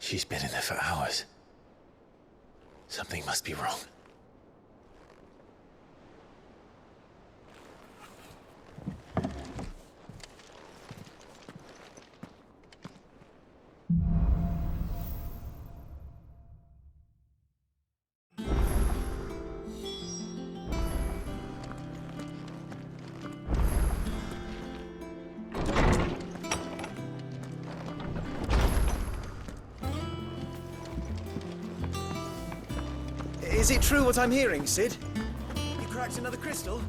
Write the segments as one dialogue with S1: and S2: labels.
S1: She's been in there for hours. Something must be wrong.
S2: Is it true what I'm hearing, Sid? You cracked another crystal?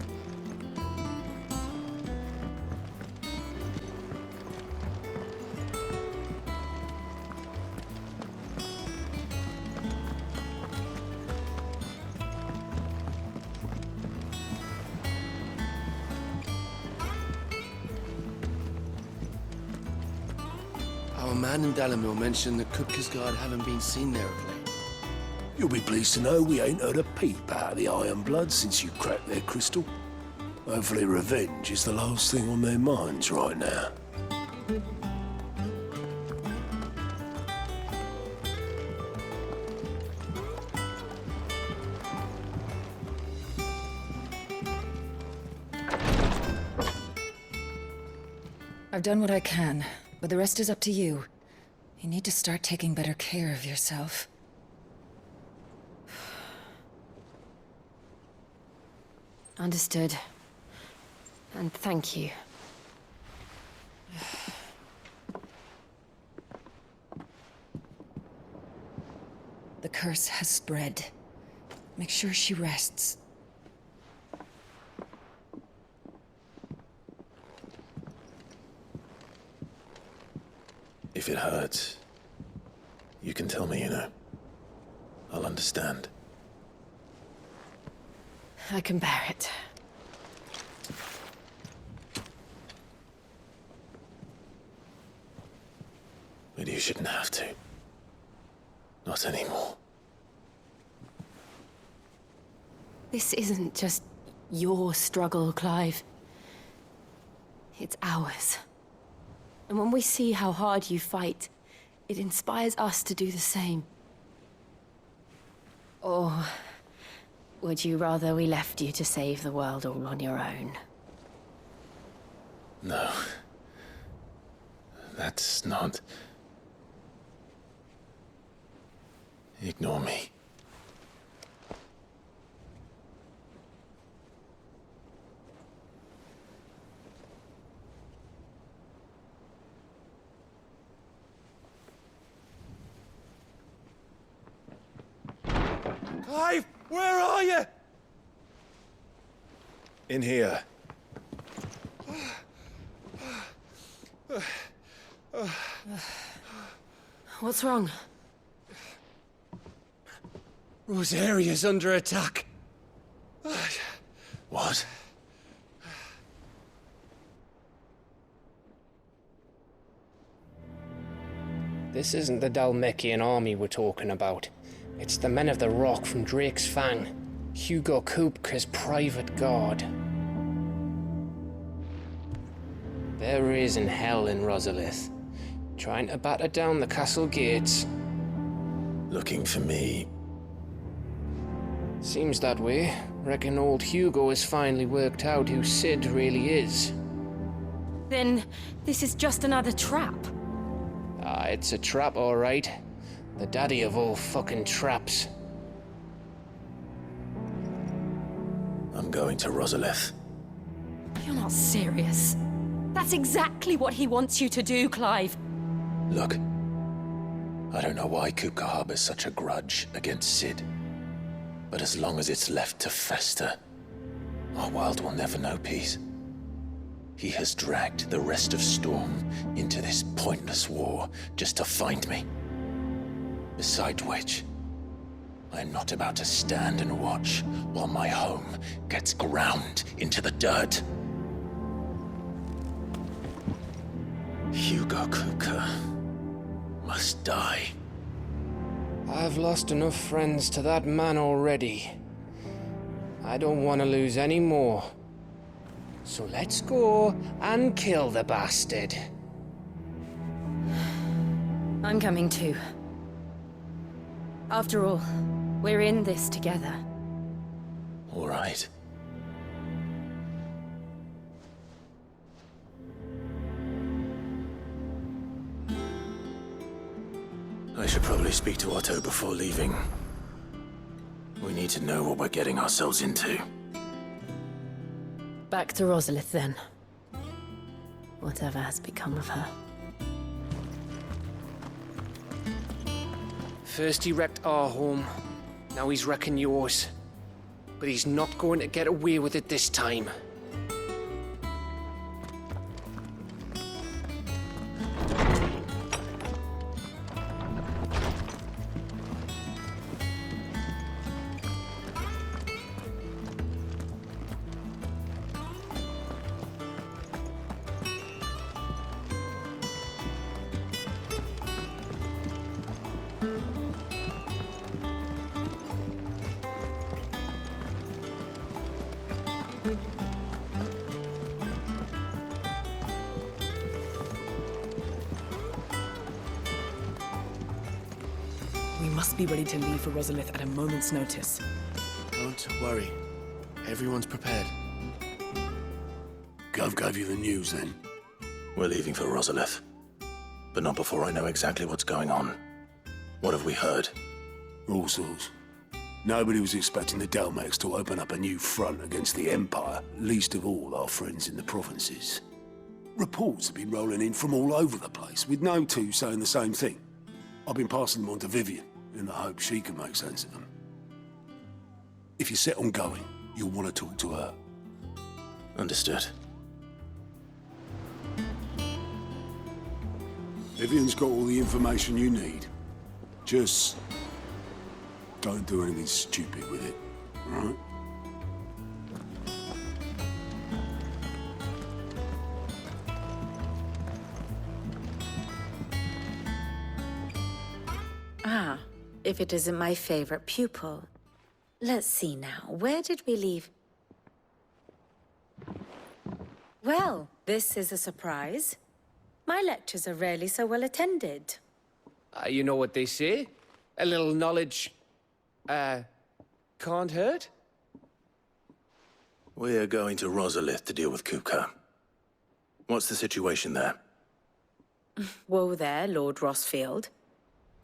S3: Our man in Dalamil mentioned that Kupka's guard haven't been seen there of late.
S4: You'll be pleased to know we ain't heard a peep out of the Iron Blood since you cracked their crystal. Hopefully revenge is the last thing on their minds right now.
S5: I've done what I can, but the rest is up to you. You need to start taking better care of yourself.
S6: Understood. And thank you.
S5: The curse has spread. Make sure she rests.
S1: If it hurts, you can tell me, you know. I'll understand.
S6: I can bear it.
S1: But you shouldn't have to. Not anymore.
S6: This isn't just your struggle, Clive. It's ours. And when we see how hard you fight, it inspires us to do the same. Or would you rather we left you to save the world all on your own?
S1: No. That's not... Ignore me.
S2: Clive, where are you?
S1: In here.
S6: What's wrong?
S2: Rosaria's under attack.
S1: What?
S7: This isn't the Dalmekian army we're talking about. It's the men of the Rock from Drake's Fang. Hugo Kupka's private guard. There is in hell in Rosalith, trying to batter down the castle gates.
S1: Looking for me.
S7: Seems that way. Reckon old Hugo has finally worked out who Sid really is.
S6: Then this is just another trap.
S7: Ah, it's a trap, all right. The daddy of all fucking traps.
S1: I'm going to Rosalith.
S6: You're not serious. That's exactly what he wants you to do, Clive.
S1: Look. I don't know why Kupka harbors such a grudge against Sid. But as long as it's left to fester, our world will never know peace. He has dragged the rest of Storm into this pointless war just to find me. Besides which, I am not about to stand and watch while my home gets ground into the dirt. Hugo Kupka must die.
S7: I've lost enough friends to that man already. I don't want to lose any more. So let's go and kill the bastard.
S6: I'm coming too. After all, we're in this together.
S1: All right. I should probably speak to Otto before leaving. We need to know what we're getting ourselves into.
S6: Back to Rosalith, then. Whatever has become of her.
S7: First he wrecked our home, now he's wrecking yours. But he's not going to get away with it this time.
S8: We must be ready to leave for Rosalith at a moment's notice.
S3: Don't worry. Everyone's prepared.
S4: Gov gave you the news then?
S1: We're leaving for Rosalith. But not before I know exactly what's going on. What have we heard?
S4: All sorts. Nobody was expecting the Dalmex to open up a new front against the Empire, least of all our friends in the provinces. Reports have been rolling in from all over the place, with no two saying the same thing. I've been passing them on to Vivian, in the hope she can make sense of them. If you're set on going, you'll want to talk to her.
S1: Understood.
S4: Vivian's got all the information you need. Just don't do anything stupid with it, all right?
S9: Ah, if it isn't my favorite pupil. Let's see now, where did we leave? Well, this is a surprise. My lectures are rarely so well attended.
S7: You know what they say? A little knowledge, can't hurt?
S1: We're going to Rosalith to deal with Kupka. What's the situation there?
S9: Whoa there, Lord Rossfield.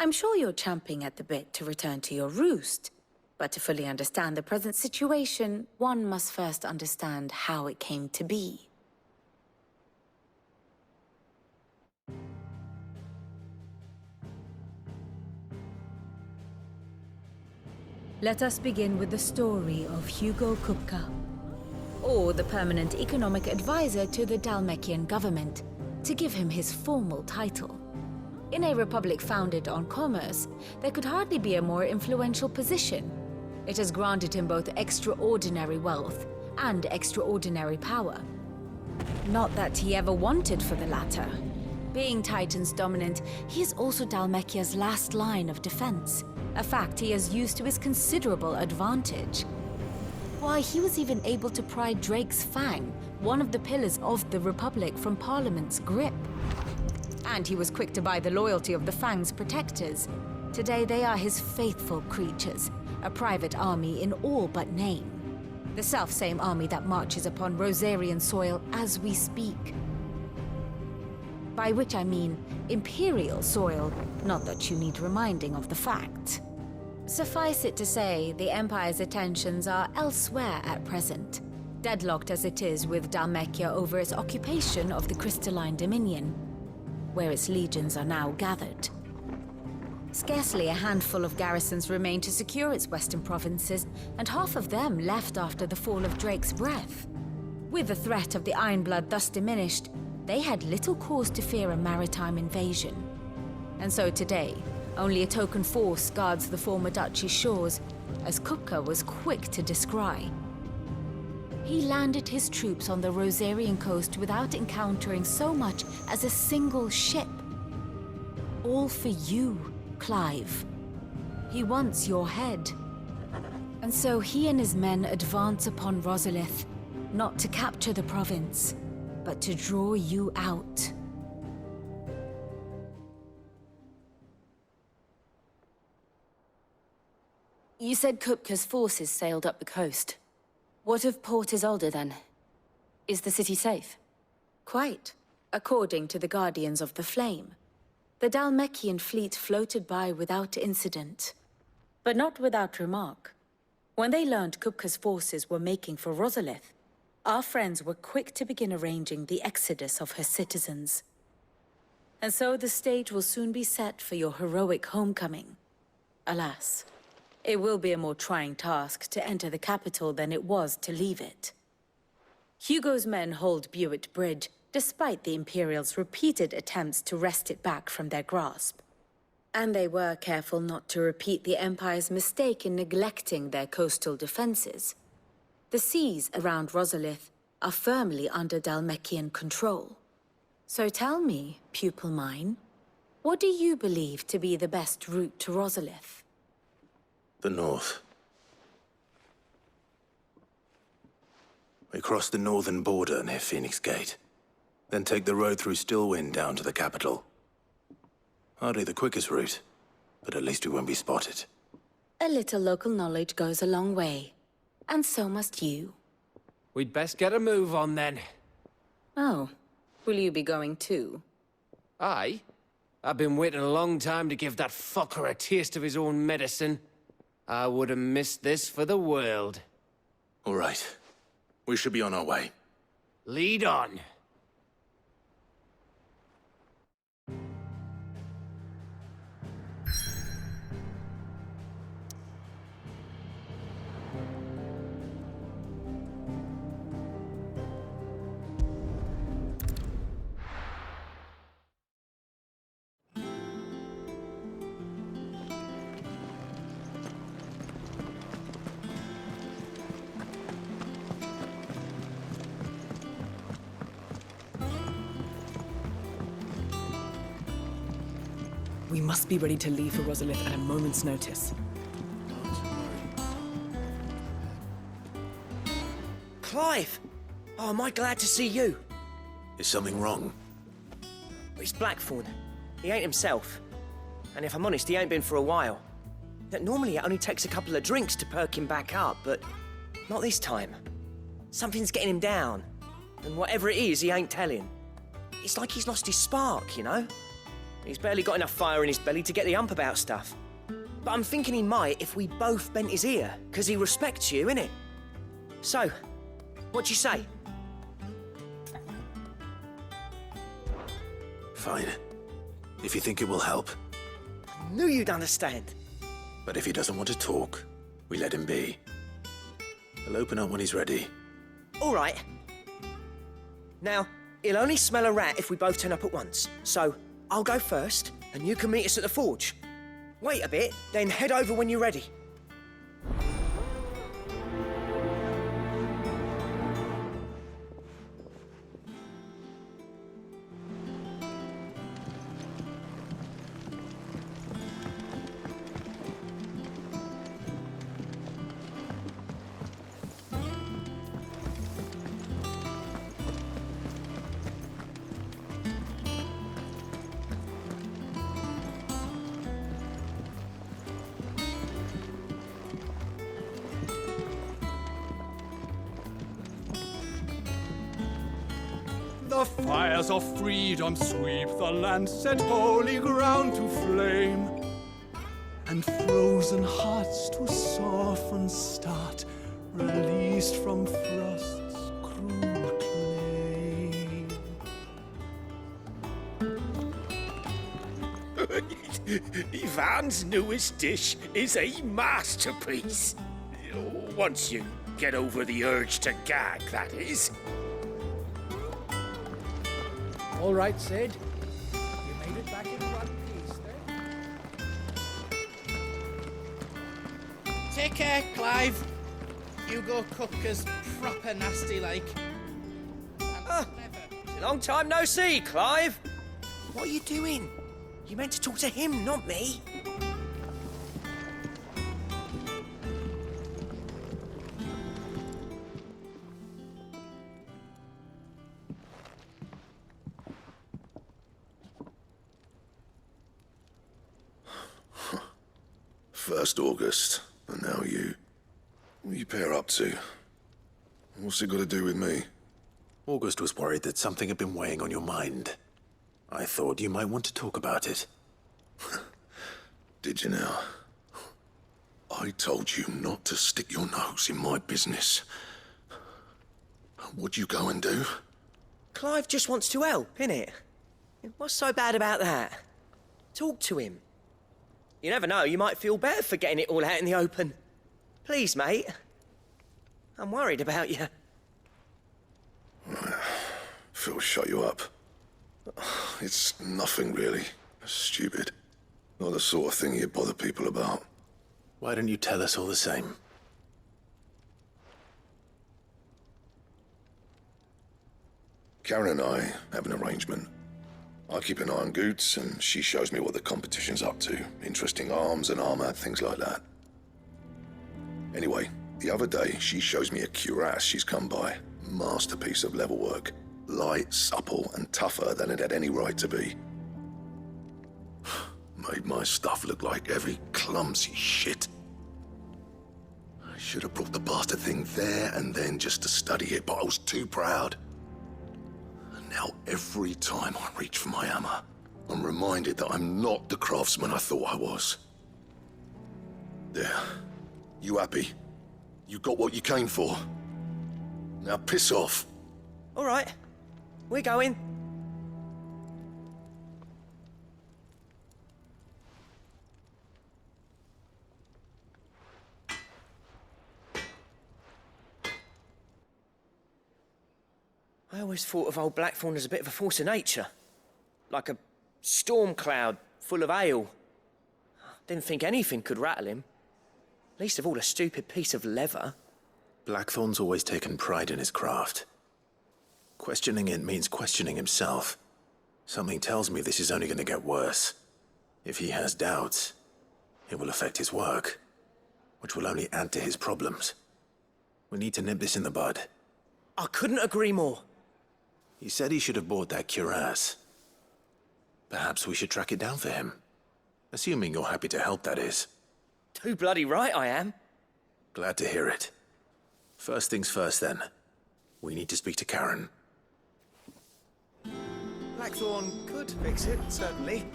S9: I'm sure you're champing at the bit to return to your roost. But to fully understand the present situation, one must first understand how it came to be.
S10: Let us begin with the story of Hugo Kupka, or the permanent economic advisor to the Dalmekian government, to give him his formal title. In a republic founded on commerce, there could hardly be a more influential position. It has granted him both extraordinary wealth and extraordinary power. Not that he ever wanted for the latter. Being Titan's dominant, he is also Dalmekia's last line of defense, a fact he has used to his considerable advantage. Why, he was even able to pry Drake's Fang, one of the pillars of the Republic, from Parliament's grip. And he was quick to buy the loyalty of the Fang's protectors. Today they are his faithful creatures, a private army in all but name. The self-same army that marches upon Rosarian soil as we speak. By which I mean Imperial soil, not that you need reminding of the fact. Suffice it to say, the Empire's attentions are elsewhere at present, deadlocked as it is with Dalmekia over its occupation of the Crystalline Dominion, where its legions are now gathered. Scarcely a handful of garrisons remain to secure its western provinces, and half of them left after the fall of Drake's Breath. With the threat of the Ironblood thus diminished, they had little cause to fear a maritime invasion. And so today, only a token force guards the former duchy's shores, as Kupka was quick to descry. He landed his troops on the Rosarian coast without encountering so much as a single ship. All for you, Clive. He wants your head. And so he and his men advance upon Rosalith, not to capture the province, but to draw you out.
S6: You said Kupka's forces sailed up the coast. What of Port Isolde, then? Is the city safe?
S9: Quite, according to the Guardians of the Flame. The Dhalmekian fleet floated by without incident, but not without remark. When they learned Kupka's forces were making for Rosalith, our friends were quick to begin arranging the exodus of her citizens. And so the stage will soon be set for your heroic homecoming. Alas, it will be a more trying task to enter the capital than it was to leave it. Hugo's men hold Buet Bridge, despite the Imperials' repeated attempts to wrest it back from their grasp. And they were careful not to repeat the Empire's mistake in neglecting their coastal defenses. The seas around Rosalith are firmly under Dhalmekian control. So tell me, pupil mine, what do you believe to be the best route to Rosalith?
S1: The north. We cross the northern border near Phoenix Gate, then take the road through Stillwind down to the capital. Hardly the quickest route, but at least we won't be spotted.
S9: A little local knowledge goes a long way, and so must you.
S7: We'd best get a move on then.
S9: Oh, will you be going too?
S7: Aye. I've been waiting a long time to give that fucker a taste of his own medicine. I would have missed this for the world.
S1: All right. We should be on our way.
S7: Lead on.
S8: We must be ready to leave for Rosalith at a moment's notice.
S11: Clive! Oh, am I glad to see you?
S1: Is something wrong?
S11: It's Blackthorn. He ain't himself. And if I'm honest, he ain't been for a while. Normally it only takes a couple of drinks to perk him back up, but not this time. Something's getting him down. And whatever it is, he ain't telling. It's like he's lost his spark, you know? He's barely got enough fire in his belly to get the ump about stuff. But I'm thinking he might if we both bent his ear, because he respects you, innit? So, what you say?
S1: Fine. If you think it will help.
S11: I knew you'd understand.
S1: But if he doesn't want to talk, we let him be. He'll open up when he's ready.
S11: All right. Now, he'll only smell a rat if we both turn up at once. So, I'll go first, and you can meet us at the forge. Wait a bit, then head over when you're ready.
S12: The fires of freedom sweep the land, set holy ground to flame, and frozen hearts to soften start, released from frost's cruel claim.
S4: Ivan's newest dish is a masterpiece. Once you get over the urge to gag, that is.
S7: All right, Sid. You made it back in one piece, then.
S13: Take care, Clive. Hugo Kupka's proper nasty like.
S11: Long time no see, Clive. What are you doing? You meant to talk to him, not me.
S1: First August.
S14: And now you. What are you pair up to? What's it got to do with me?
S1: August was worried that something had been weighing on your mind. I thought you might want to talk about it.
S14: Did you now? I told you not to stick your nose in my business. What'd you go and do?
S11: Clive just wants to help, innit? What's so bad about that? Talk to him. You never know, you might feel better for getting it all out in the open. Please, mate. I'm worried about you.
S14: Phil shut you up. It's nothing really. Stupid. Not the sort of thing you bother people about.
S1: Why don't you tell us all the same?
S14: Karen and I have an arrangement. I keep an eye on Goots, and she shows me what the competition's up to. Interesting arms and armor, things like that. Anyway, the other day, she shows me a cuirass she's come by. Masterpiece of level work. Light, supple, and tougher than it had any right to be. Made my stuff look like every clumsy shit. I should have brought the bastard thing there and then just to study it, but I was too proud. And now every time I reach for my hammer, I'm reminded that I'm not the craftsman I thought I was. There. You happy? You got what you came for. Now piss off.
S11: All right. We're going. I always thought of old Blackthorn as a bit of a force of nature. Like a storm cloud full of hail. Didn't think anything could rattle him. Least of all a stupid piece of leather.
S1: Blackthorn's always taken pride in his craft. Questioning it means questioning himself. Something tells me this is only going to get worse. If he has doubts, it will affect his work, which will only add to his problems. We need to nip this in the bud.
S11: I couldn't agree more.
S1: He said he should have bought that cuirass. Perhaps we should track it down for him. Assuming you're happy to help, that is.
S11: Too bloody right I am.
S1: Glad to hear it. First things first, then. We need to speak to Karen.
S2: Blackthorn could fix it, certainly.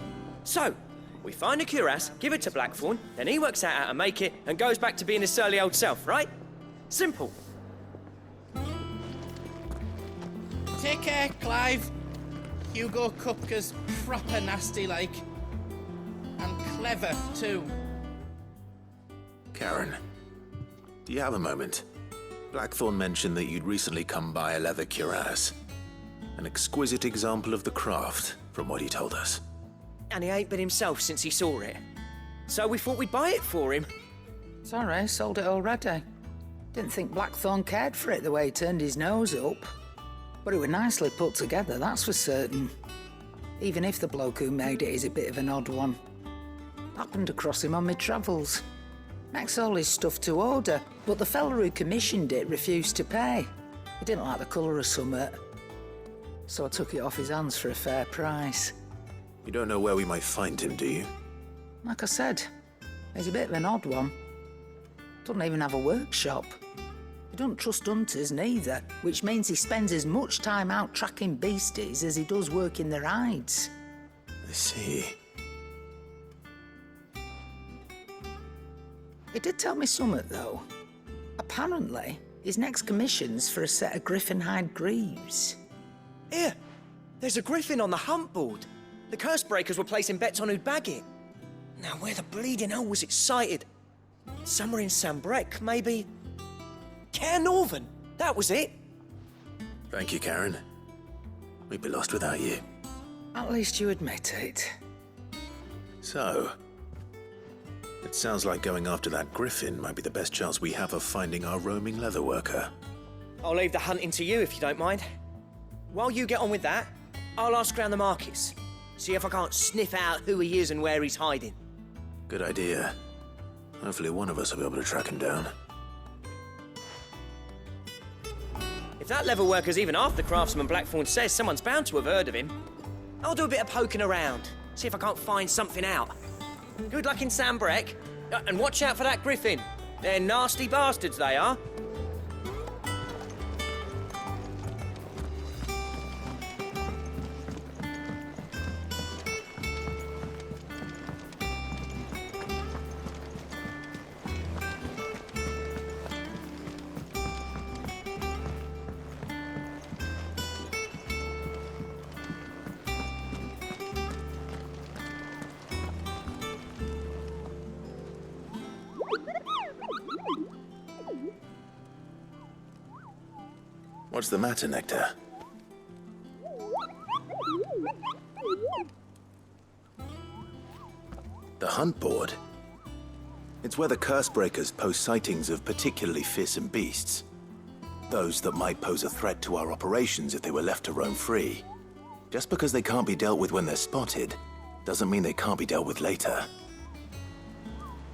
S11: So, we find a cuirass, give it to Blackthorn, then he works out how to make it and goes back to being his surly old self, right? Simple.
S13: Take care, Clive. Hugo Kupka's proper nasty like. And clever, too.
S1: Karen, do you have a moment? Blackthorn mentioned that you'd recently come by a leather cuirass. An exquisite example of the craft, from what he told us.
S11: And he ain't been himself since he saw it. So we thought we'd buy it for him.
S15: Sorry, sold it already. Didn't think Blackthorn cared for it the way he turned his nose up. But it was nicely put together, that's for certain. Even if the bloke who made it is a bit of an odd one. Happened across him on my travels. Makes all his stuff to order, but the fella who commissioned it refused to pay. He didn't like the colour of summit. So I took it off his hands for a fair price.
S1: You don't know where we might find him, do you?
S15: Like I said, he's a bit of an odd one. Doesn't even have a workshop. He doesn't trust hunters neither, which means he spends as much time out tracking beasties as he does working their hides.
S1: I see.
S15: He did tell me something, though. Apparently, his next commission's for a set of griffin hide greaves.
S11: Here, there's a griffin on the hunt board. The curse breakers were placing bets on who'd bag it. Now, where the bleeding hell was it sighted? Somewhere in Sambrec, maybe? Caer Northern, that was it.
S1: Thank you, Karen. We'd be lost without you.
S15: At least you admit it.
S1: So, it sounds like going after that griffin might be the best chance we have of finding our roaming leatherworker.
S11: I'll leave the hunting to you if you don't mind. While you get on with that, I'll ask around the markets. See if I can't sniff out who he is and where he's hiding.
S1: Good idea. Hopefully one of us will be able to track him down.
S11: If that leatherworker's even half the craftsman Blackthorn says, someone's bound to have heard of him. I'll do a bit of poking around, see if I can't find something out. Good luck in Sambrec, and watch out for that griffin. They're nasty bastards, they are.
S1: What's the matter, Nectar? The hunt board? It's where the Cursebreakers post sightings of particularly fearsome beasts. Those that might pose a threat to our operations if they were left to roam free. Just because they can't be dealt with when they're spotted, doesn't mean they can't be dealt with later.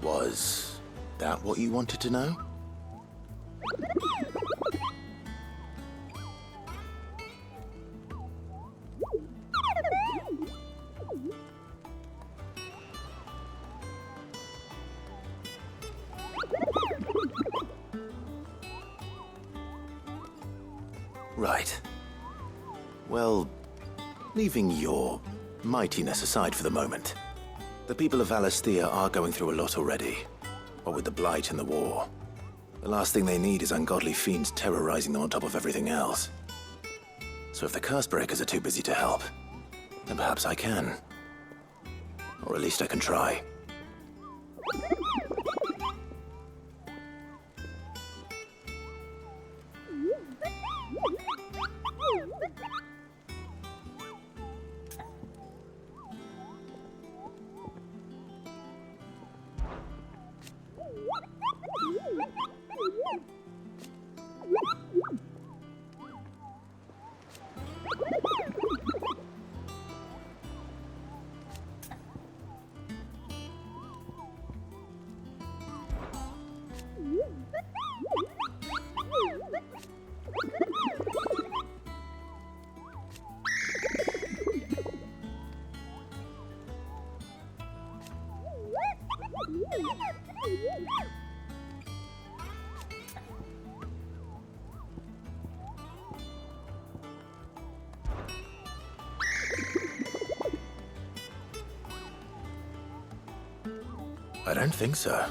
S1: Was that what you wanted to know? Right. Well, leaving your mightiness aside for the moment, the people of Valisthea are going through a lot already. What with the Blight and the war. The last thing they need is ungodly fiends terrorizing them on top of everything else. So if the Cursebreakers are too busy to help, then perhaps I can. Or at least I can try. I don't think so.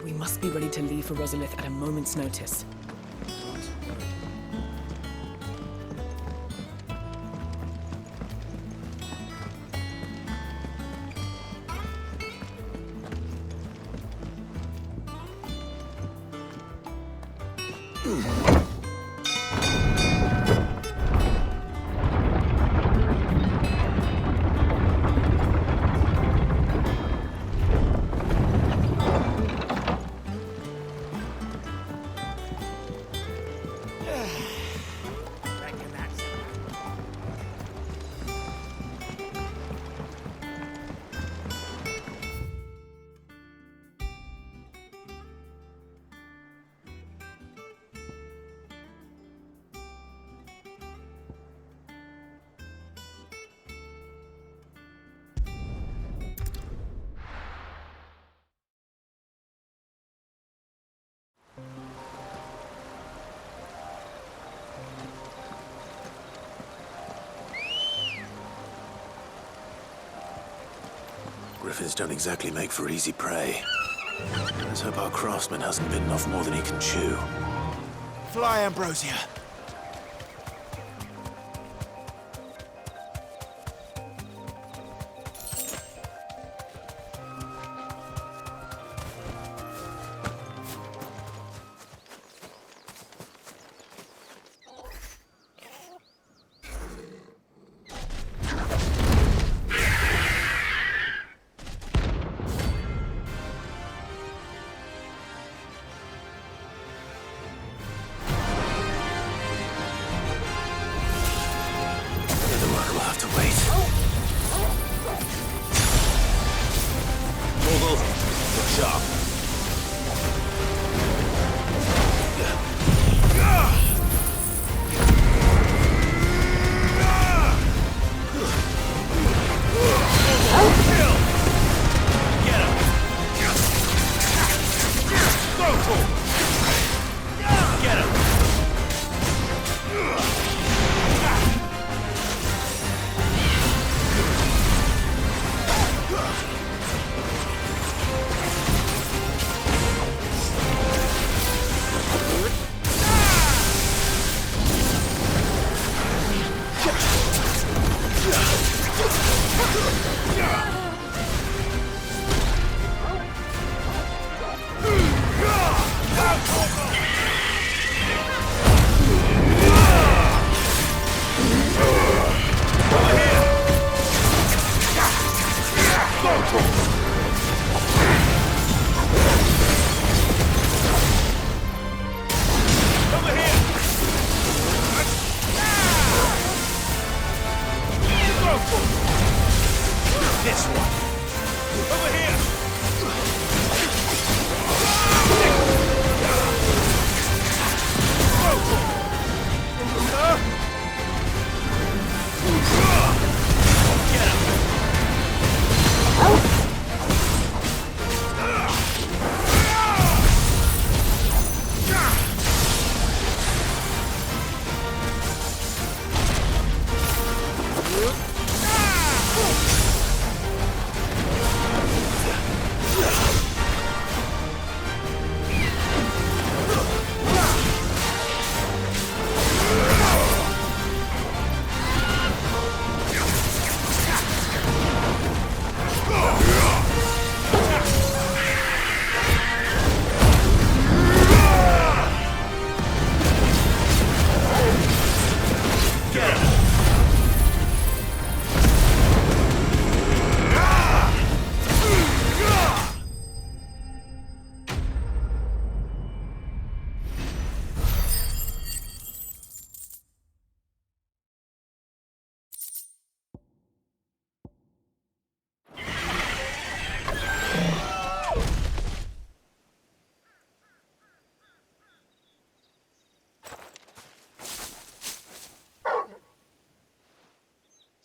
S8: We must be ready to leave for Rosalith at a moment's notice.
S1: Griffins don't exactly make for easy prey. Let's hope our craftsman hasn't bitten off more than he can chew.
S2: Fly, Ambrosia.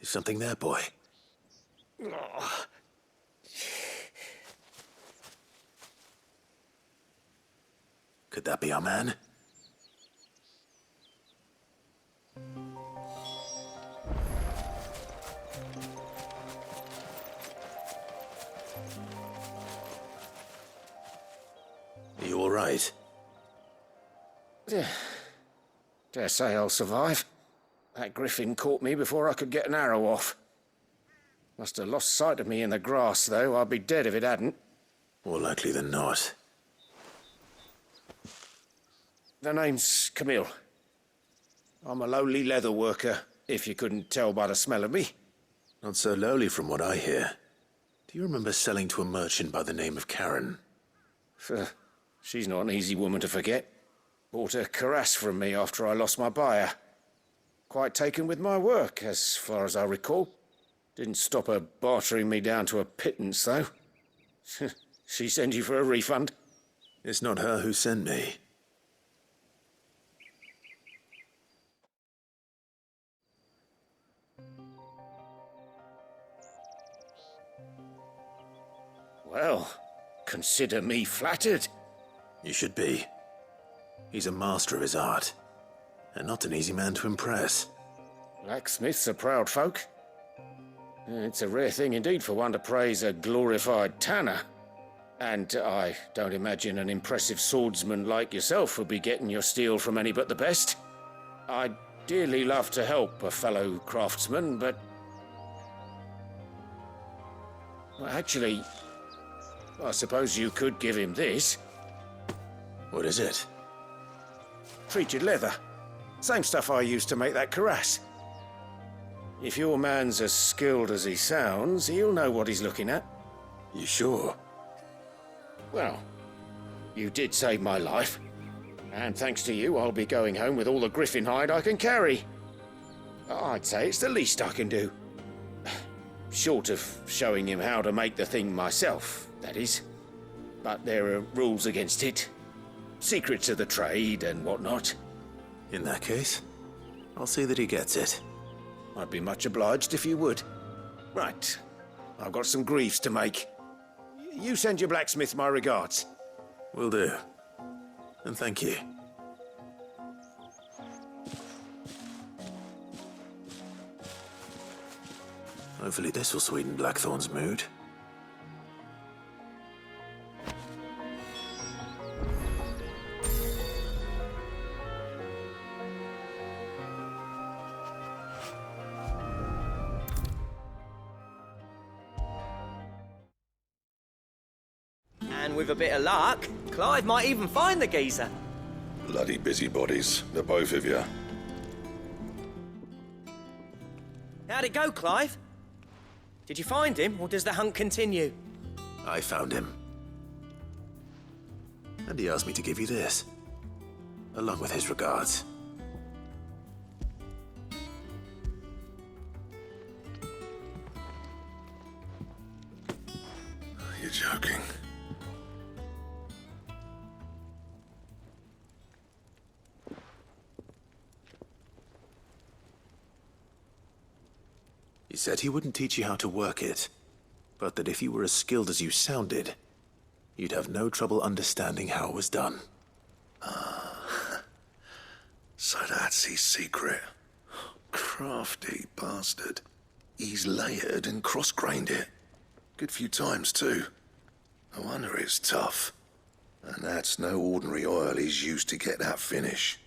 S1: Is something there, boy? Could that be our man? Are you all right?
S7: Dare say I'll survive. That griffin caught me before I could get an arrow off. Must have lost sight of me in the grass, though. I'd be dead if it hadn't.
S1: More likely than not.
S7: The name's Camille. I'm a lowly leather worker, if you couldn't tell by the smell of me.
S1: Not so lowly from what I hear. Do you remember selling to a merchant by the name of Karen?
S7: She's not an easy woman to forget. Bought a cuirass from me after I lost my buyer. Quite taken with my work, as far as I recall. Didn't stop her bartering me down to a pittance, though. She sent you for a refund?
S1: It's not her who sent me.
S7: Well, consider me flattered.
S1: You should be. He's a master of his art, and not an easy man to impress.
S7: Blacksmiths are proud folk. It's a rare thing indeed for one to praise a glorified tanner. And I don't imagine an impressive swordsman like yourself would be getting your steel from any but the best. I'd dearly love to help a fellow craftsman, but... well, actually, I suppose you could give him this.
S1: What is it?
S7: Treated leather. Same stuff I used to make that cuirass. If your man's as skilled as he sounds, he'll know what he's looking at.
S1: You sure?
S7: Well, you did save my life. And thanks to you, I'll be going home with all the griffin hide I can carry. I'd say it's the least I can do. Short of showing him how to make the thing myself, that is. But there are rules against it. Secrets of the trade and whatnot.
S1: In that case, I'll see that he gets it.
S7: I'd be much obliged if you would. Right. I've got some griefs to make. You send your blacksmith my regards.
S1: Will do. And thank you. Hopefully this will sweeten Blackthorn's mood.
S11: And with a bit of luck, Clive might even find the geezer.
S14: Bloody busybodies, the both of you.
S11: How'd it go, Clive? Did you find him, or does the hunt continue?
S1: I found him. And he asked me to give you this, along with his regards.
S14: You're joking.
S1: He said he wouldn't teach you how to work it, but that if you were as skilled as you sounded, you'd have no trouble understanding how it was done.
S14: So that's his secret. Crafty bastard. He's layered and cross-grained it. Good few times, too. No wonder it's tough. And that's no ordinary oil he's used to get that finish.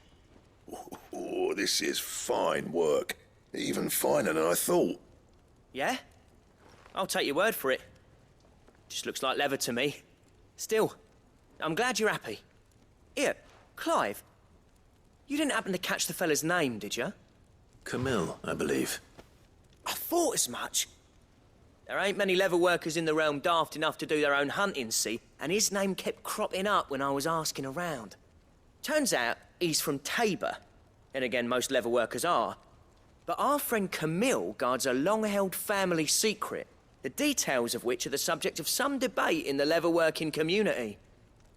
S14: Oh, this is fine work. Even finer than I thought.
S11: Yeah? I'll take your word for it. Just looks like leather to me. Still, I'm glad you're happy. Here, Clive. You didn't happen to catch the fella's name, did you?
S1: Camille, I believe.
S11: I thought as much. There ain't many leather workers in the realm daft enough to do their own hunting, see? And his name kept cropping up when I was asking around. Turns out he's from Tabor. And again, most leather workers are. But our friend Camille guards a long-held family secret, the details of which are the subject of some debate in the leather-working community.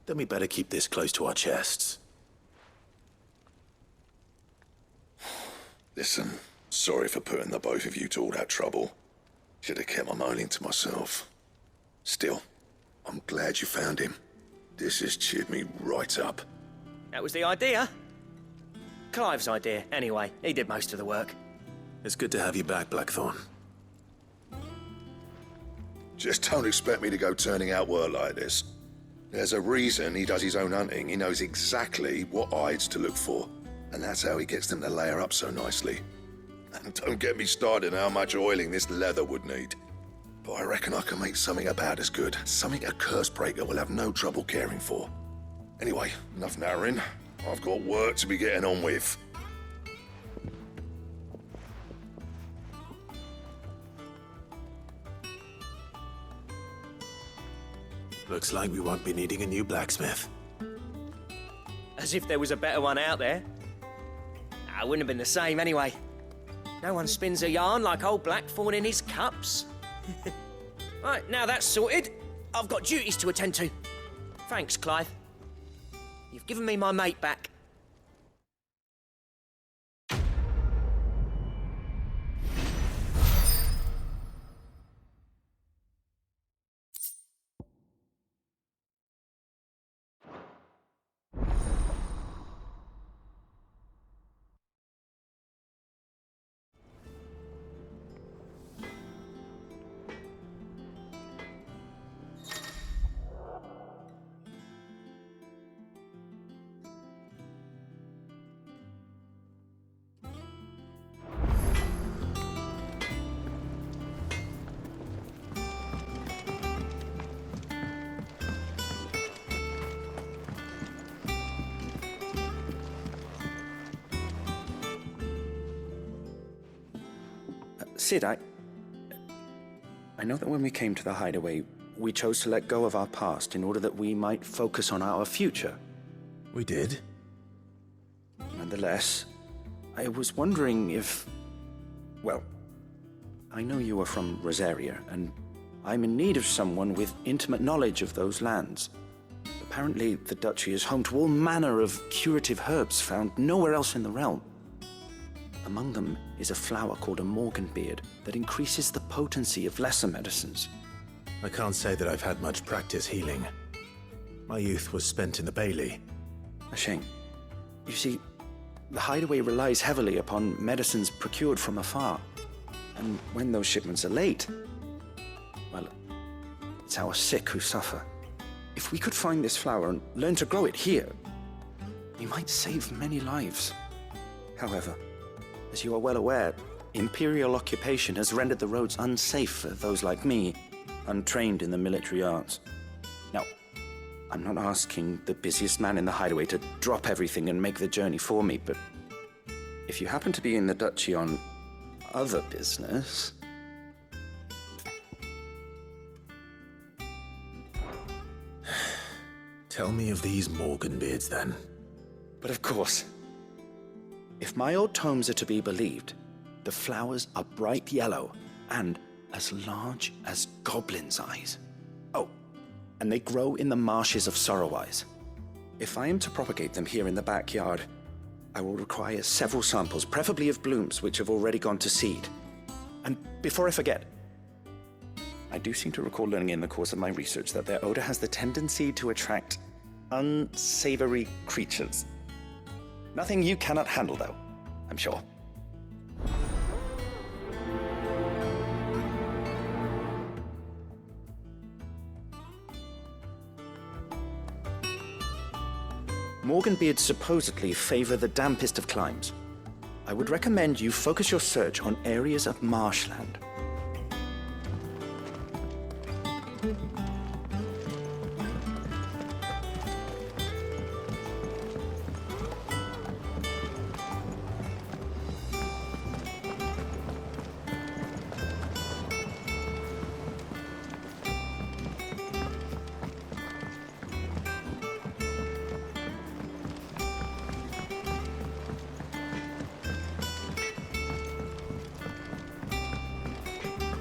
S1: Then we better keep this close to our chests.
S14: Listen, sorry for putting the both of you to all that trouble. Should have kept my moaning to myself. Still, I'm glad you found him. This has cheered me right up.
S11: That was the idea. Clive's idea, anyway. He did most of the work.
S1: It's good to have you back, Blackthorn.
S14: Just don't expect me to go turning out work like this. There's a reason he does his own hunting. He knows exactly what hides to look for. And that's how he gets them to layer up so nicely. And don't get me started on how much oiling this leather would need. But I reckon I can make something about as good. Something a Cursebreaker will have no trouble caring for. Anyway, enough narrowing. I've got work to be getting on with.
S1: Looks like we won't be needing a new blacksmith.
S11: As if there was a better one out there. I wouldn't have been the same anyway. No one spins a yarn like old Blackthorn in his cups. Right, now that's sorted, I've got duties to attend to. Thanks, Clive. You've given me my mate back.
S7: Sid, I know that when we came to the hideaway, we chose to let go of our past in order that we might focus on our future.
S1: We did?
S7: Nonetheless, I was wondering if... Well, I know you are from Rosaria, and I'm in need of someone with intimate knowledge of those lands. Apparently, the duchy is home to all manner of curative herbs found nowhere else in the realm. Among them is a flower called a morganbeard that increases the potency of lesser medicines.
S1: I can't say that I've had much practice healing. My youth was spent in the Bailey.
S7: A shame. You see, the hideaway relies heavily upon medicines procured from afar. And when those shipments are late, well, it's our sick who suffer. If we could find this flower and learn to grow it here, we might save many lives. However, as you are well aware, Imperial occupation has rendered the roads unsafe for those like me, untrained in the military arts. Now, I'm not asking the busiest man in the hideaway to drop everything and make the journey for me, but if you happen to be in the duchy on other business...
S1: Tell me of these morganbeards, then.
S7: But of course. If my old tomes are to be believed, the flowers are bright yellow and as large as goblins' eyes. Oh, and they grow in the marshes of Sorrowise. If I am to propagate them here in the backyard, I will require several samples, preferably of blooms which have already gone to seed. And before I forget, I do seem to recall learning in the course of my research that their odor has the tendency to attract unsavory creatures. Nothing you cannot handle, though, I'm sure. Morganbeards supposedly favor the dampest of climes. I would recommend you focus your search on areas of marshland.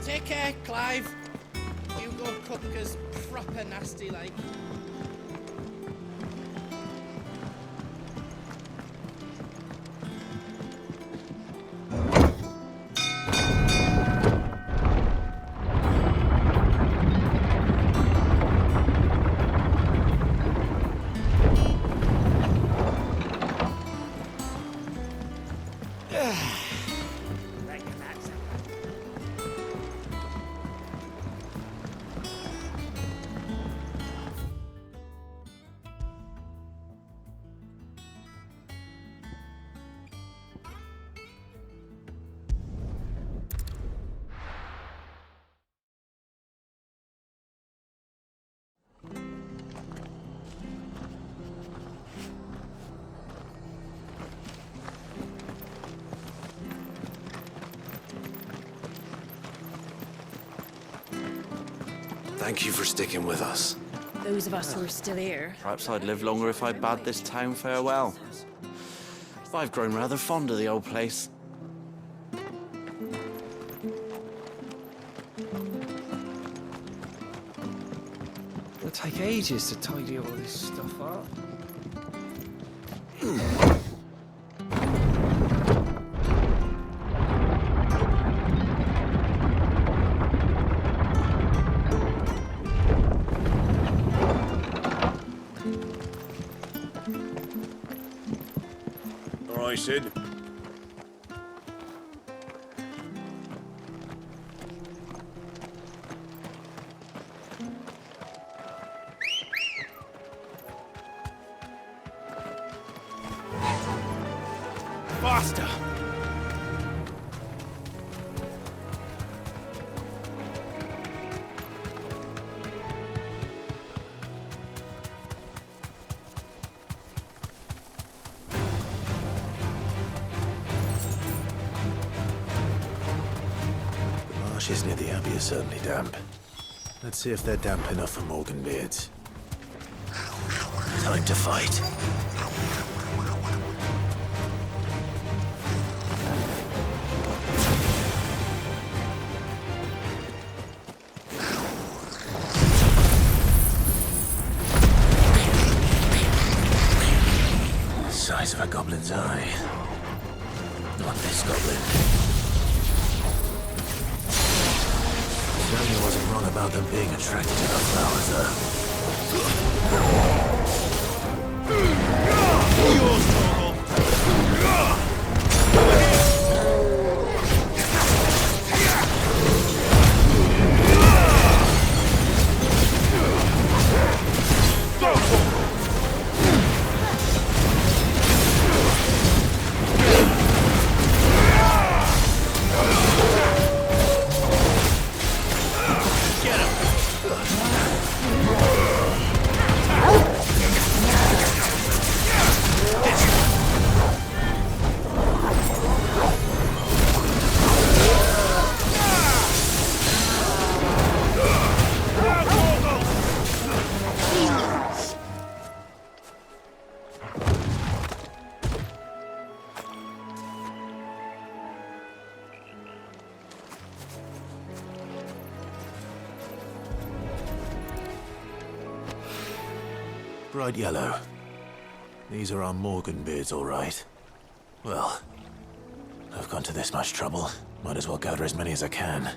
S13: Take care, Clive. Hugo Kupka's proper nasty like.
S3: Thank you for sticking with us.
S10: Those of us who are still here.
S16: Perhaps I'd live longer if I bade this town farewell. I've grown rather fond of the old place.
S11: It'll take ages to tidy all this stuff up.
S4: All right, Sid.
S11: Faster!
S1: marshes near the Abbey are certainly damp. Let's see if they're damp enough for Morganbeards. Time to fight. Size of a goblin's eye. Not this goblin. Sonia wasn't wrong about them being attracted to the flowers, Bright yellow. These are our Morganbeards, all right. Well, I've gone to this much trouble. Might as well gather as many as I can.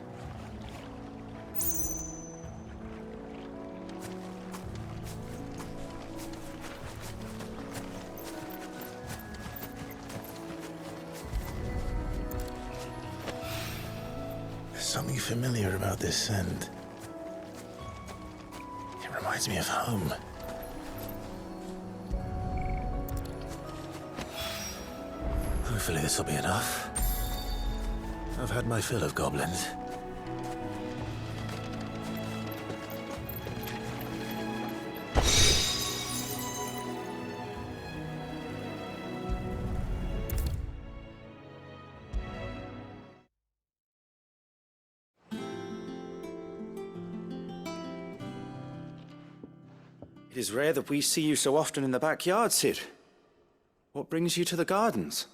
S1: There's something familiar about this scent. It reminds me of home. Hopefully this will be enough. I've had my fill of goblins.
S7: It is rare that we see you so often in the backyard, Cid. What brings you to the gardens?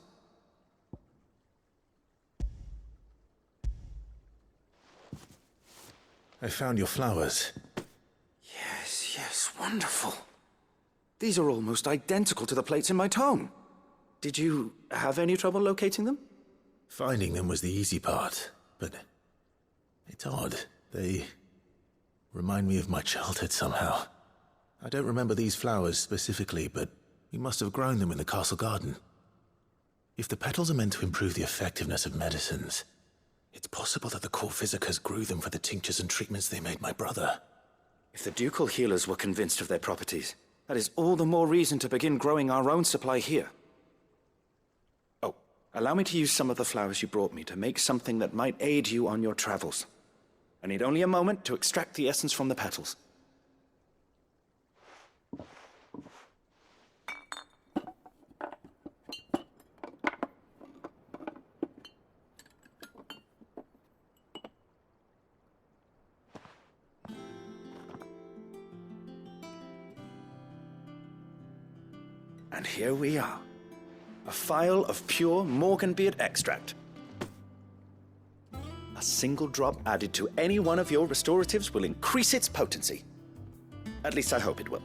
S1: I found your flowers.
S7: Yes, wonderful. These are almost identical to the plates in my tome. Did you have any trouble locating them?
S1: Finding them was the easy part, but it's odd. They remind me of my childhood somehow. I don't remember these flowers specifically, but we must have grown them in the castle garden. If the petals are meant to improve the effectiveness of medicines, it's possible that the court physicers grew them for the tinctures and treatments they made my brother.
S7: If the ducal healers were convinced of their properties, that is all the more reason to begin growing our own supply here. Oh, allow me to use some of the flowers you brought me to make something that might aid you on your travels. I need only a moment to extract the essence from the petals. And here we are. A phial of pure Morganbeard extract. A single drop added to any one of your restoratives will increase its potency. At least I hope it will.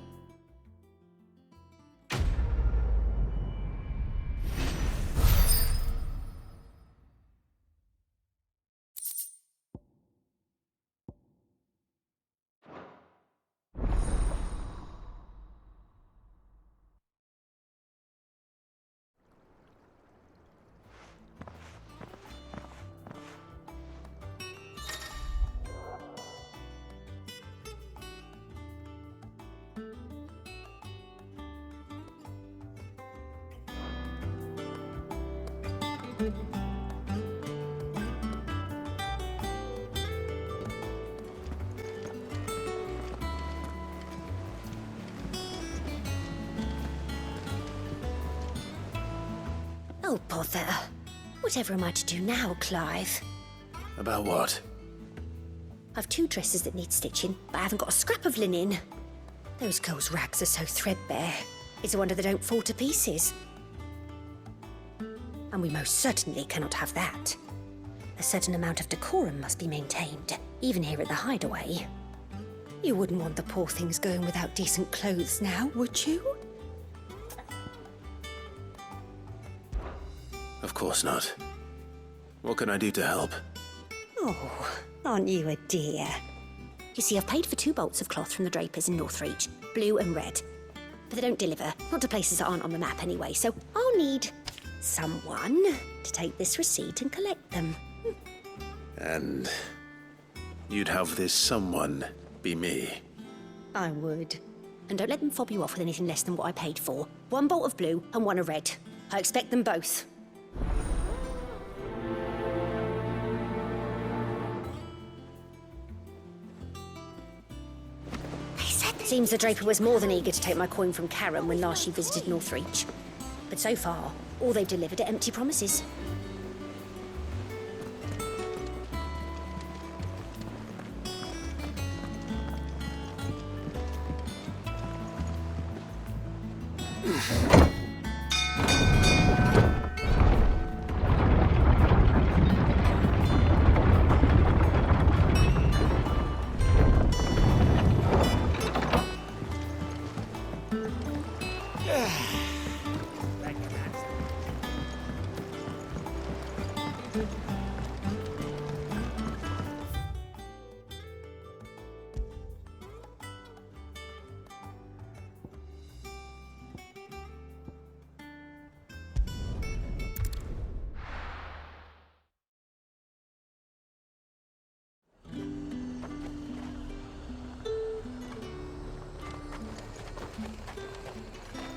S17: Oh, bother. Whatever am I to do now, Clive?
S1: About what?
S17: I've 2 dresses that need stitching, but I haven't got a scrap of linen. Those girls' rags are so threadbare. It's a wonder they don't fall to pieces. And we most certainly cannot have that. A certain amount of decorum must be maintained, even here at the Hideaway. You wouldn't want the poor things going without decent clothes now, would you?
S1: Of course not. What can I do to help?
S17: Oh, aren't you a dear? You see, I've paid for 2 bolts of cloth from the drapers in Northreach, blue and red. But they don't deliver, not to places that aren't on the map anyway, so I'll need someone to take this receipt and collect them.
S1: And you'd have this someone be me?
S17: I would. And don't let them fob you off with anything less than what I paid for. 1 bolt of blue and 1 of red. I expect them both. Seems the Draper was more than eager to take my coin from Karen when last she visited Northreach. But so far, all they've delivered are empty promises.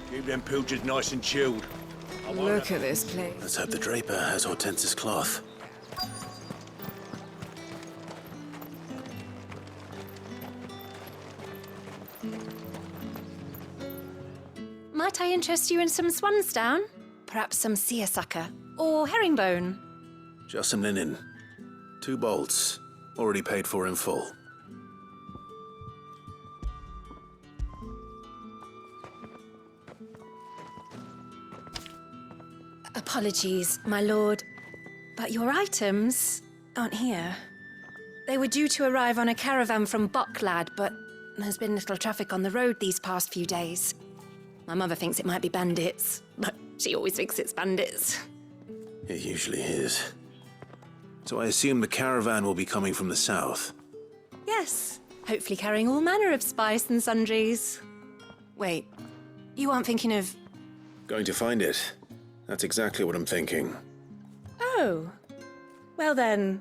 S4: Keep them pilchers nice and chilled.
S5: Look at this place.
S1: Let's hope the Draper has Hortense's cloth.
S6: Might I interest you in some swansdown? Perhaps some seersucker or herringbone?
S1: Just some linen. 2 bolts. Already paid for in full.
S6: Apologies, my lord, but your items aren't here. They were due to arrive on a caravan from Bucklad, but there's been little traffic on the road these past few days. My mother thinks it might be bandits, but she always thinks it's bandits.
S1: It usually is. So I assume the caravan will be coming from the south.
S6: Yes, hopefully carrying all manner of spice and sundries. Wait, you aren't thinking of...
S1: Going to find it. That's exactly what I'm thinking.
S6: Oh, well then,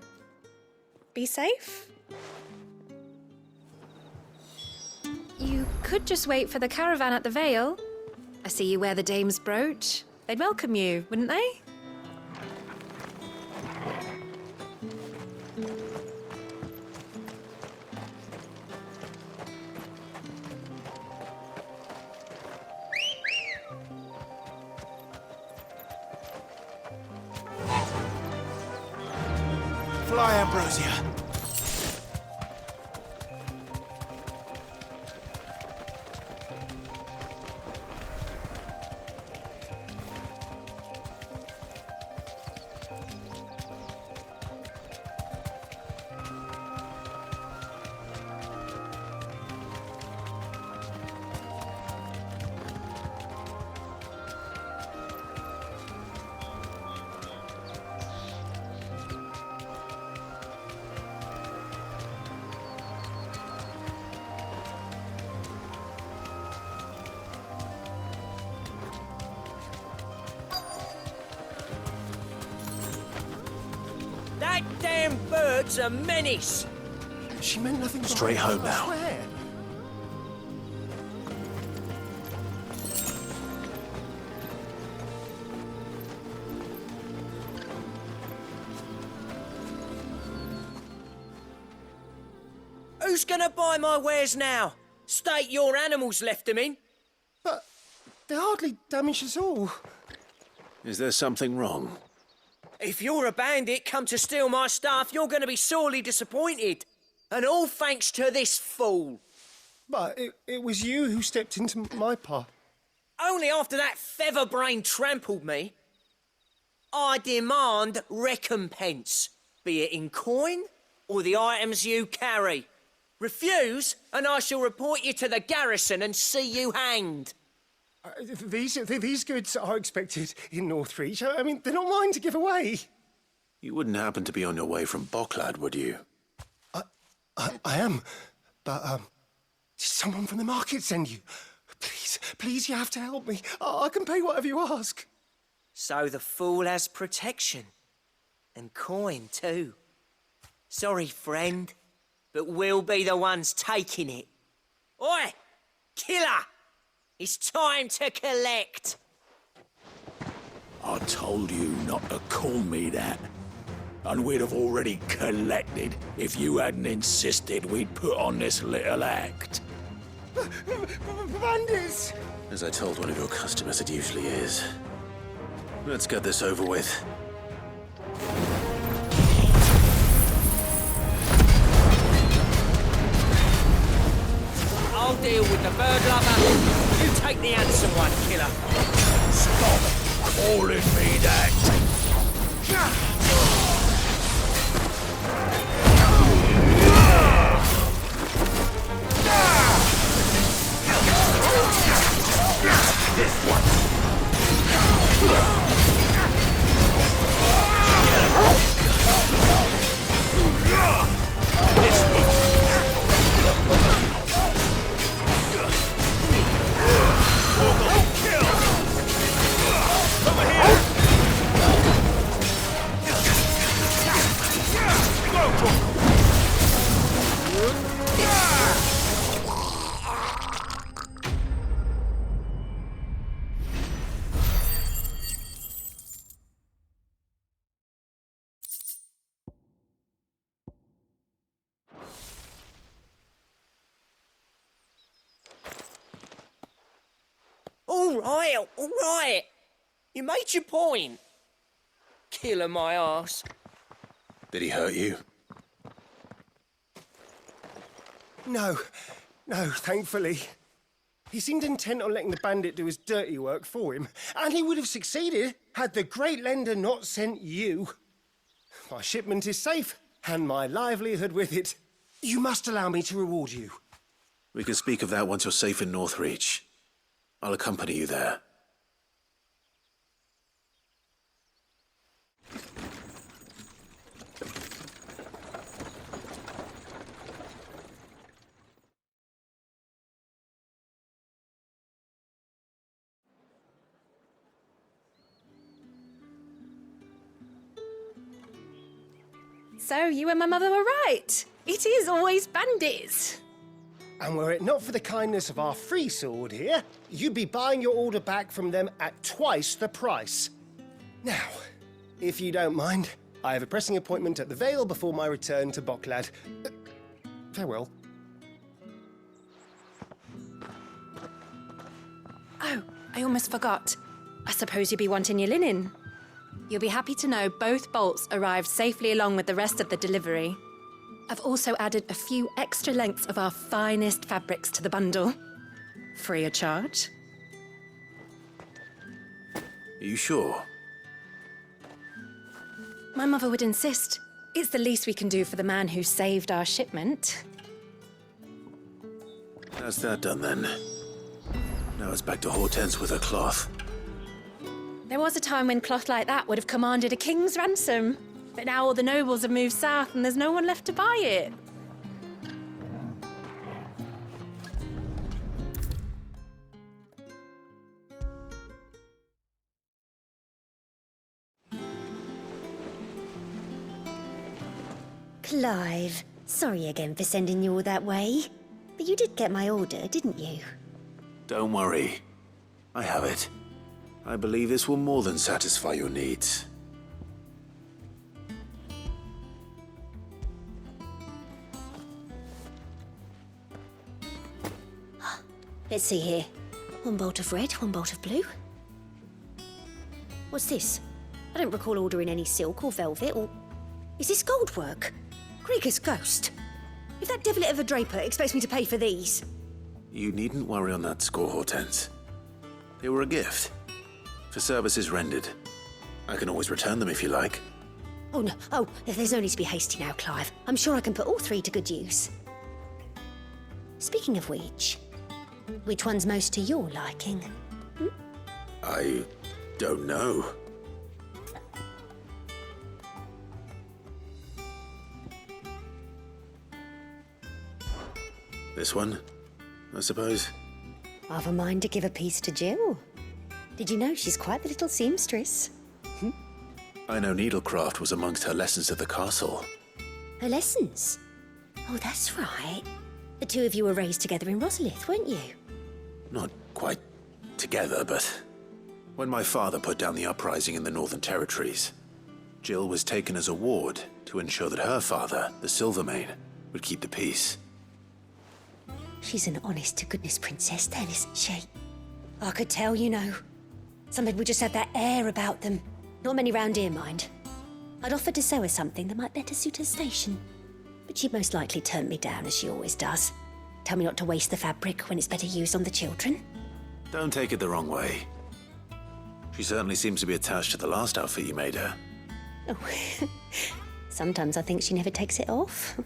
S6: be safe. You could just wait for the caravan at the Vale. I see you wear the dame's brooch. They'd welcome you, wouldn't they?
S2: Fly, Ambrosia.
S11: That damn bird's a menace.
S4: She meant nothing.
S1: Straight home now.
S4: I swear.
S11: Who's gonna buy my wares now? State your animals left them in.
S4: But they hardly damaged us all.
S1: Is there something wrong?
S11: If you're a bandit come to steal my stuff, you're gonna be sorely disappointed. And all thanks to this fool.
S18: But it was you who stepped into my path.
S11: Only after that feather-brain trampled me. I demand recompense, be it in coin or the items you carry. Refuse, and I shall report you to the garrison and see you hanged.
S18: These goods are expected in Northreach. I mean, they're not mine to give away.
S1: You wouldn't happen to be on your way from Bocklad, would you?
S18: I am, but did someone from the market send you? Please, you have to help me. I can pay whatever you ask.
S11: So the fool has protection. And coin, too. Sorry, friend, but we'll be the ones taking it. Oi! Killer! It's time to collect!
S4: I told you not to call me that. And we'd have already collected if you hadn't insisted we'd put on this little act.
S18: Bandits!
S1: As I told one of your customers, it usually is. Let's get this over with.
S11: I'll deal with the bird lover. You take the handsome one, killer.
S4: Stop calling me that. This one.
S11: All right. You made your point. Killer my ass.
S1: Did he hurt you?
S18: No, thankfully. He seemed intent on letting the bandit do his dirty work for him, and he would have succeeded had the Great Lender not sent you. My shipment is safe, and my livelihood with it. You must allow me to reward you.
S1: We can speak of that once you're safe in Northreach. I'll accompany you there.
S6: So you and my mother were right. It is always bandits.
S18: And were it not for the kindness of our free sword here, you'd be buying your order back from them at twice the price. Now, if you don't mind, I have a pressing appointment at the Vale before my return to Bocklad. Farewell.
S6: Oh, I almost forgot. I suppose you'll be wanting your linen. You'll be happy to know both bolts arrived safely along with the rest of the delivery. I've also added a few extra lengths of our finest fabrics to the bundle. Free of charge.
S1: Are you sure?
S6: My mother would insist. It's the least we can do for the man who saved our shipment.
S1: That's that done then. Now it's back to Hortense with her cloth.
S6: There was a time when cloth like that would have commanded a king's ransom. But now all the nobles have moved south and there's no one left to buy it.
S17: Clive, sorry again for sending you all that way. But you did get my order, didn't you?
S1: Don't worry. I have it. I believe this will more than satisfy your needs.
S17: Let's see here. One bolt of red, one bolt of blue. What's this? I don't recall ordering any silk or velvet or... Is this gold work? Krieger's ghost? If that devilit of a draper expects me to pay for these...
S1: You needn't worry on that score, Hortense. They were a gift. For services rendered. I can always return them if you like.
S17: Oh, no. Oh, there's no need to be hasty now, Clive. I'm sure I can put all three to good use. Speaking of which one's most to your liking?
S1: I don't know. This one, I suppose.
S17: I've a mind to give a piece to Jill. Did you know she's quite the little seamstress?
S1: I know needlecraft was amongst her lessons at the castle.
S17: Her lessons? Oh, that's right. The two of you were raised together in Rosalith, weren't you?
S1: Not quite together, but when my father put down the uprising in the Northern Territories, Jill was taken as a ward to ensure that her father, the Silvermane, would keep the peace.
S17: She's an honest-to-goodness princess then, isn't she? I could tell, you know. Some people just have that air about them. Not many round here, mind. I'd offered to sew her something that might better suit her station. But she'd most likely turn me down, as she always does. Tell me not to waste the fabric when it's better used on the children.
S1: Don't take it the wrong way. She certainly seems to be attached to the last outfit you made her.
S17: Oh, sometimes I think she never takes it off.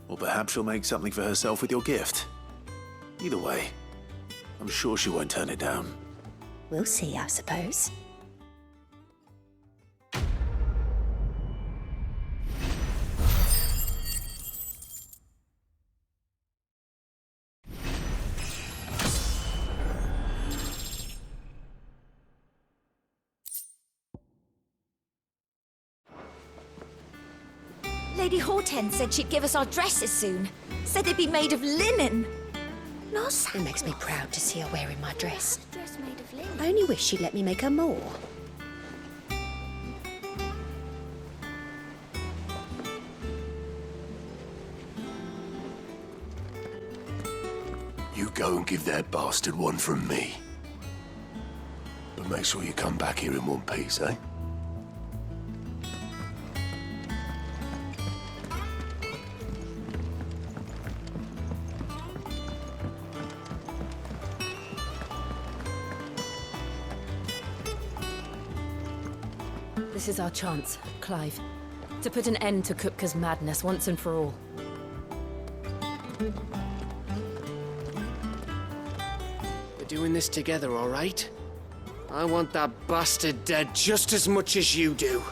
S1: Or perhaps she'll make something for herself with your gift. Either way, I'm sure she won't turn it down.
S17: We'll see, I suppose.
S10: Lady Hortense said she'd give us our dresses soon. Said they'd be made of linen.
S17: It makes me proud to see her wearing my dress. I only wish she'd let me make her more.
S4: You go and give that bastard one from me. But make sure you come back here in one piece, eh?
S6: This is our chance, Clive, to put an end to Kupka's madness once and for all.
S3: We're doing this together, all right? I want that bastard dead just as much as you do.